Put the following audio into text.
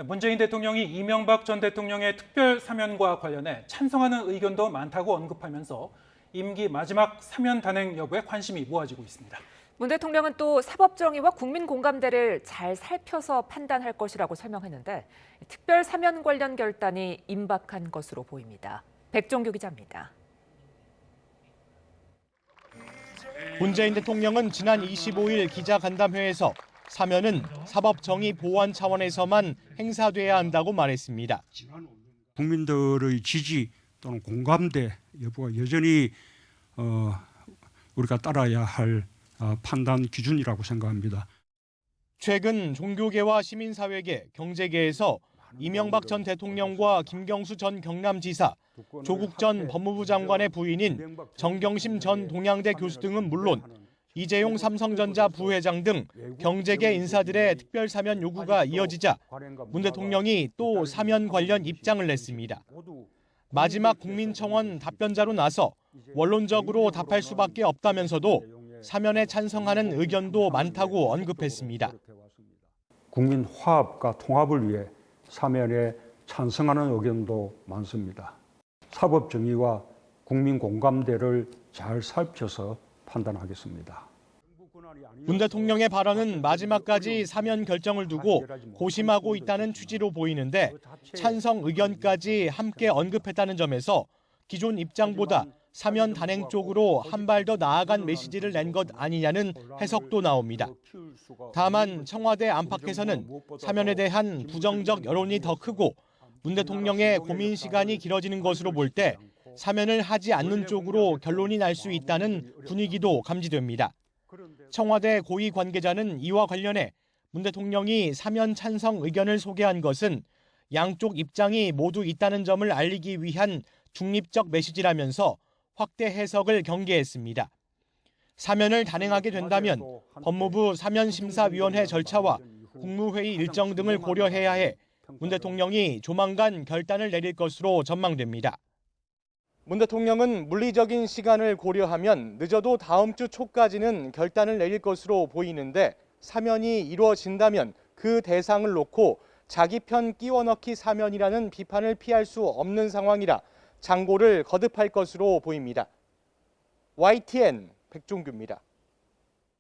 문재인 대통령이 이명박 전 대통령의 특별 사면과 관련해 찬성하는 의견도 많다고 언급하면서 임기 마지막 사면 단행 여부에 관심이 모아지고 있습니다. 문 대통령은 또 사법 정의와 국민 공감대를 잘 살펴서 판단할 것이라고 설명했는데 특별 사면 관련 결단이 임박한 것으로 보입니다. 백종규 기자입니다. 문재인 대통령은 지난 25일 기자간담회에서 사면은 사법 정의 보완 차원에서만 행사돼야 한다고 말했습니다. 국민들의 지지 또는 공감대 여부가 여전히 우리가 따라야 할 판단 기준이라고 생각합니다. 최근 종교계와 시민사회계, 경제계에서 이명박 전 대통령과 김경수 전 경남지사, 조국 전 법무부 장관의 부인인 정경심 전 동양대 교수 등은 물론 이재용 삼성전자 부회장 등 경제계 인사들의 특별 사면 요구가 이어지자 문 대통령이 또 사면 관련 입장을 냈습니다. 마지막 국민청원 답변자로 나서 원론적으로 답할 수밖에 없다면서도 사면에 찬성하는 의견도 많다고 언급했습니다. 국민 화합과 통합을 위해 사면에 찬성하는 의견도 많습니다. 사법 정의와 국민 공감대를 잘 살펴서 판단하겠습니다. 문 대통령의 발언은 마지막까지 사면 결정을 두고 고심하고 있다는 취지로 보이는데 찬성 의견까지 함께 언급했다는 점에서 기존 입장보다 사면 단행 쪽으로 한 발 더 나아간 메시지를 낸 것 아니냐는 해석도 나옵니다. 다만 청와대 안팎에서는 사면에 대한 부정적 여론이 더 크고 문 대통령의 고민 시간이 길어지는 것으로 볼 때 사면을 하지 않는 쪽으로 결론이 날 수 있다는 분위기도 감지됩니다. 청와대 고위 관계자는 이와 관련해 문 대통령이 사면 찬성 의견을 소개한 것은 양쪽 입장이 모두 있다는 점을 알리기 위한 중립적 메시지라면서 확대 해석을 경계했습니다. 사면을 단행하게 된다면 법무부 사면심사위원회 절차와 국무회의 일정 등을 고려해야 해 문 대통령이 조만간 결단을 내릴 것으로 전망됩니다. 문 대통령은 물리적인 시간을 고려하면 늦어도 다음 주 초까지는 결단을 내릴 것으로 보이는데 사면이 이루어진다면 그 대상을 놓고 자기 편 끼워넣기 사면이라는 비판을 피할 수 없는 상황이라 장고를 거듭할 것으로 보입니다. YTN 백종규입니다.